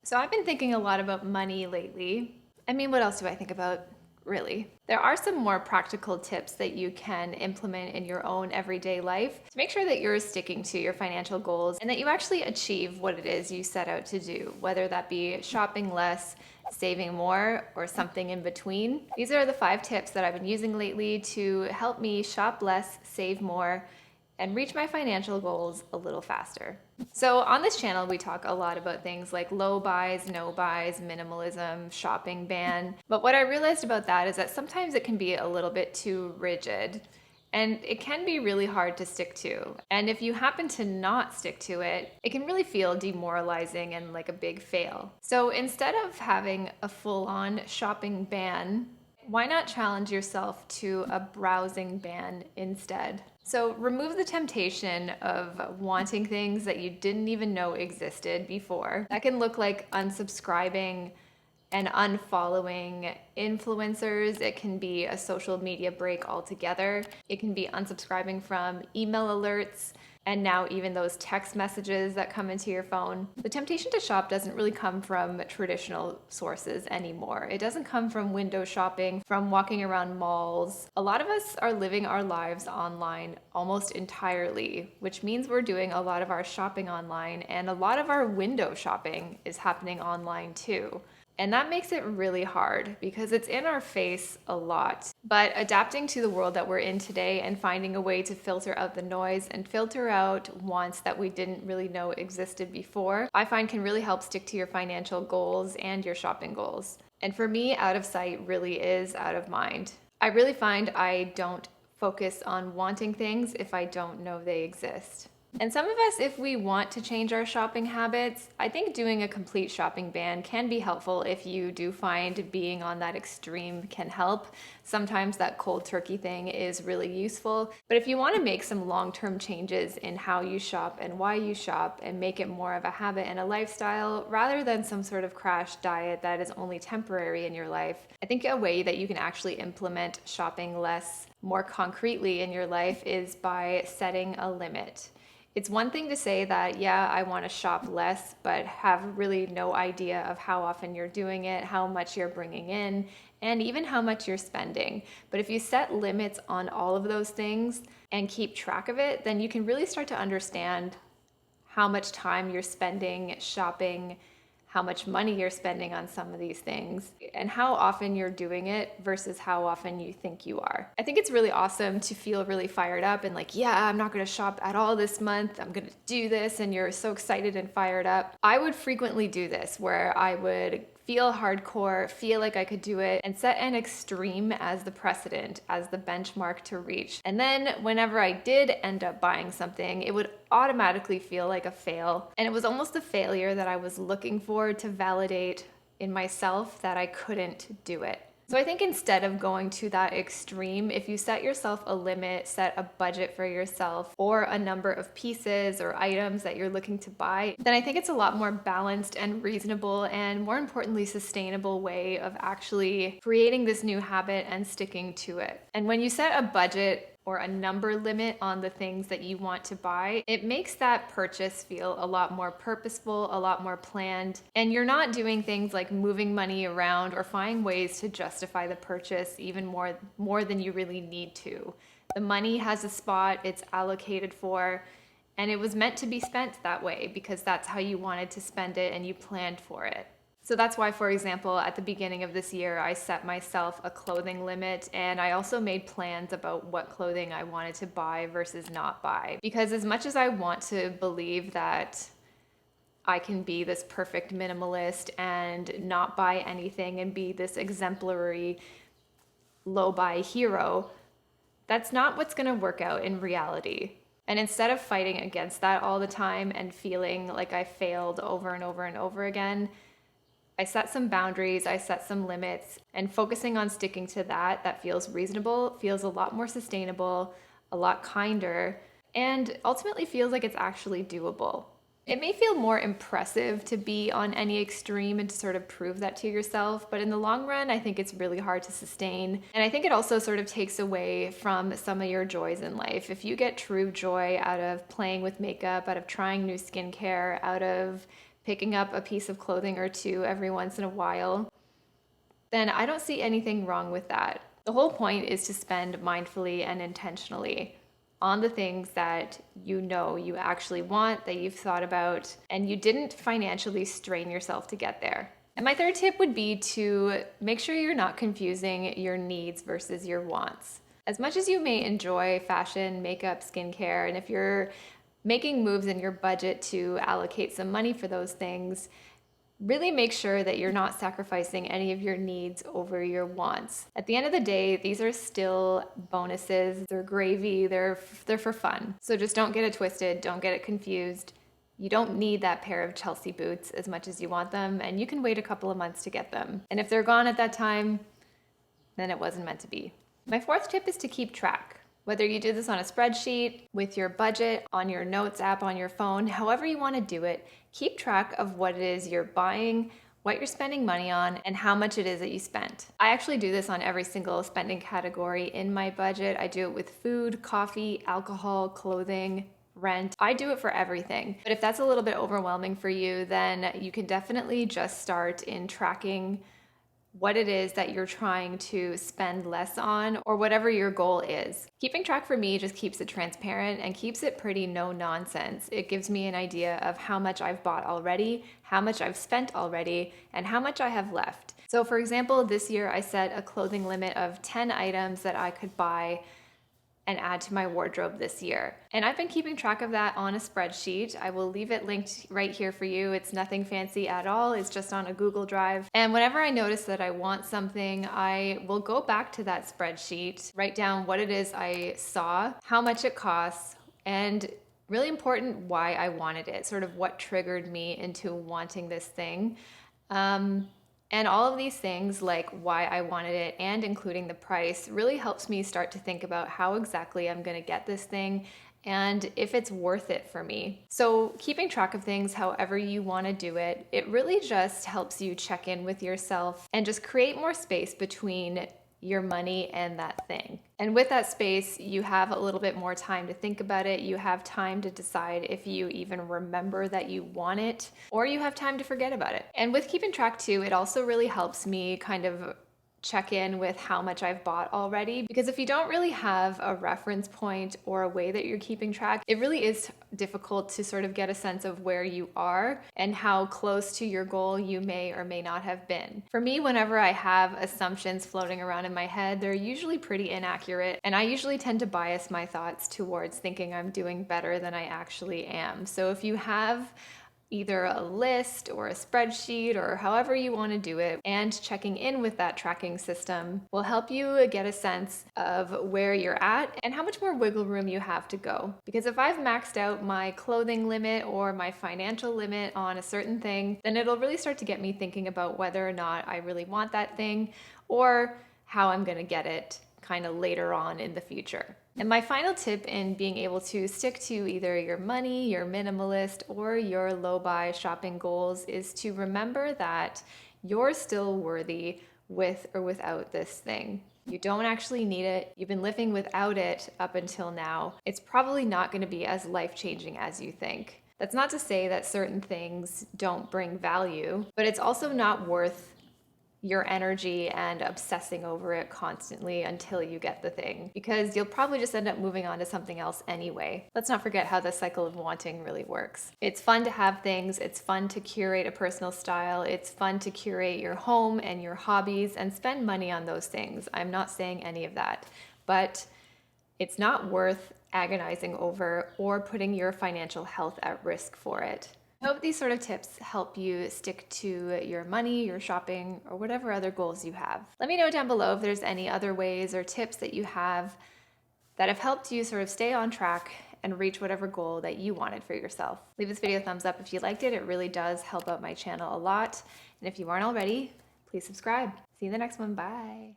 So I've been thinking a lot about money lately. I mean, what else do I think about, really? There are some more practical tips that you can implement in your own everyday life to make sure that you're sticking to your financial goals and that you actually achieve what it is you set out to do, whether that be shopping less, saving more, or something in between. These are the 5 tips that I've been using lately to help me shop less, save more, and reach my financial goals a little faster. So, on this channel, we talk a lot about things like low buys, no buys, minimalism, shopping ban. But what I realized about that is that sometimes it can be a little bit too rigid. And it can be really hard to stick to. And if you happen to not stick to it, it can really feel demoralizing and like a big fail. So instead of having a full on shopping ban, why not challenge yourself to a browsing ban instead? So remove the temptation of wanting things that you didn't even know existed before. That can look like unsubscribing and unfollowing influencers. It can be a social media break altogether. It can be unsubscribing from email alerts and now even those text messages that come into your phone. The temptation to shop doesn't really come from traditional sources anymore. It doesn't come from window shopping, from walking around malls. A lot of us are living our lives online almost entirely, which means we're doing a lot of our shopping online, and a lot of our window shopping is happening online too. And that makes it really hard because it's in our face a lot. But adapting to the world that we're in today and finding a way to filter out the noise and filter out wants that we didn't really know existed before, I find can really help stick to your financial goals and your shopping goals. And for me, out of sight really is out of mind. I really find I don't focus on wanting things if I don't know they exist. And some of us, if we want to change our shopping habits, I think doing a complete shopping ban can be helpful if you do find being on that extreme can help. Sometimes that cold turkey thing is really useful. But if you want to make some long-term changes in how you shop and why you shop and make it more of a habit and a lifestyle rather than some sort of crash diet that is only temporary in your life, I think a way that you can actually implement shopping less more concretely in your life is by setting a limit. It's one thing to say that, yeah, I want to shop less, but have really no idea of how often you're doing it, how much you're bringing in, and even how much you're spending. But if you set limits on all of those things and keep track of it, then you can really start to understand how much time you're spending shopping, how much money you're spending on some of these things, and how often you're doing it versus how often you think you are. I think it's really awesome to feel really fired up and like, yeah, I'm not gonna shop at all this month, I'm gonna do this, and you're so excited and fired up. I would frequently do this where I would feel hardcore, feel like I could do it, and set an extreme as the precedent, as the benchmark to reach. And then whenever I did end up buying something, it would automatically feel like a fail. And it was almost a failure that I was looking for to validate in myself that I couldn't do it. So I think instead of going to that extreme, if you set yourself a limit, set a budget for yourself or a number of pieces or items that you're looking to buy, then I think it's a lot more balanced and reasonable and more importantly, sustainable way of actually creating this new habit and sticking to it. And when you set a budget or a number limit on the things that you want to buy, it makes that purchase feel a lot more purposeful, a lot more planned. And you're not doing things like moving money around or finding ways to justify the purchase even more than you really need to. The money has a spot it's allocated for, and it was meant to be spent that way because that's how you wanted to spend it and you planned for it. So that's why, for example, at the beginning of this year, I set myself a clothing limit, and I also made plans about what clothing I wanted to buy versus not buy. Because as much as I want to believe that I can be this perfect minimalist and not buy anything and be this exemplary low buy hero, that's not what's going to work out in reality. And instead of fighting against that all the time and feeling like I failed over and over and over again, I set some boundaries, I set some limits, and focusing on sticking to that feels reasonable, feels a lot more sustainable, a lot kinder, and ultimately feels like it's actually doable. It may feel more impressive to be on any extreme and to sort of prove that to yourself, but in the long run, I think it's really hard to sustain. And I think it also sort of takes away from some of your joys in life. If you get true joy out of playing with makeup, out of trying new skincare, out of picking up a piece of clothing or two every once in a while, then I don't see anything wrong with that. The whole point is to spend mindfully and intentionally on the things that you know you actually want, that you've thought about, and you didn't financially strain yourself to get there. And my third tip would be to make sure you're not confusing your needs versus your wants. As much as you may enjoy fashion, makeup, skincare, and if you're making moves in your budget to allocate some money for those things, really make sure that you're not sacrificing any of your needs over your wants. At the end of the day, these are still bonuses. They're gravy. They're for fun. So just don't get it twisted. Don't get it confused. You don't need that pair of Chelsea boots as much as you want them, and you can wait a couple of months to get them. And if they're gone at that time, then it wasn't meant to be. My fourth tip is to keep track. Whether you do this on a spreadsheet, with your budget, on your notes app on your phone, however you want to do it, keep track of what it is you're buying, what you're spending money on, and how much it is that you spent. I actually do this on every single spending category in my budget. I do it with food, coffee, alcohol, clothing, rent. I do it for everything. But if that's a little bit overwhelming for you, then you can definitely just start in tracking what it is that you're trying to spend less on, or whatever your goal is. Keeping track for me just keeps it transparent and keeps it pretty no nonsense. It gives me an idea of how much I've bought already, how much I've spent already, and how much I have left. So for example, this year I set a clothing limit of 10 items that I could buy and add to my wardrobe this year. And I've been keeping track of that on a spreadsheet. I will leave it linked right here for you. It's nothing fancy at all. It's just on a Google Drive. And whenever I notice that I want something, I will go back to that spreadsheet, write down what it is I saw, how much it costs, and really important, why I wanted it, sort of what triggered me into wanting this thing. And all of these things, like why I wanted it and including the price, really helps me start to think about how exactly I'm going to get this thing and if it's worth it for me. So keeping track of things however you want to do it, it really just helps you check in with yourself and just create more space between your money and that thing. And with that space, you have a little bit more time to think about it. You have time to decide if you even remember that you want it, or you have time to forget about it. And with keeping track too, it also really helps me kind of check in with how much I've bought already, because if you don't really have a reference point or a way that you're keeping track, it really is difficult to sort of get a sense of where you are and how close to your goal you may or may not have been. For me, whenever I have assumptions floating around in my head, they're usually pretty inaccurate, and I usually tend to bias my thoughts towards thinking I'm doing better than I actually am. So if you have either a list or a spreadsheet or however you want to do it, and checking in with that tracking system will help you get a sense of where you're at and how much more wiggle room you have to go. Because if I've maxed out my clothing limit or my financial limit on a certain thing, then it'll really start to get me thinking about whether or not I really want that thing or how I'm going to get it kind of later on in the future. And my final tip in being able to stick to either your money, your minimalist, or your low buy shopping goals is to remember that you're still worthy with or without this thing. You don't actually need it. You've been living without it up until now. It's probably not going to be as life-changing as you think. That's not to say that certain things don't bring value, but it's also not worth your energy and obsessing over it constantly until you get the thing, because you'll probably just end up moving on to something else anyway. Let's not forget how the cycle of wanting really works. It's fun to have things, it's fun to curate a personal style, it's fun to curate your home and your hobbies and spend money on those things. I'm not saying any of that, but it's not worth agonizing over or putting your financial health at risk for it. I hope these sort of tips help you stick to your money, your shopping, or whatever other goals you have. Let me know down below if there's any other ways or tips that you have that have helped you sort of stay on track and reach whatever goal that you wanted for yourself. Leave this video a thumbs up if you liked it. It really does help out my channel a lot. And if you aren't already, please subscribe. See you in the next one. Bye.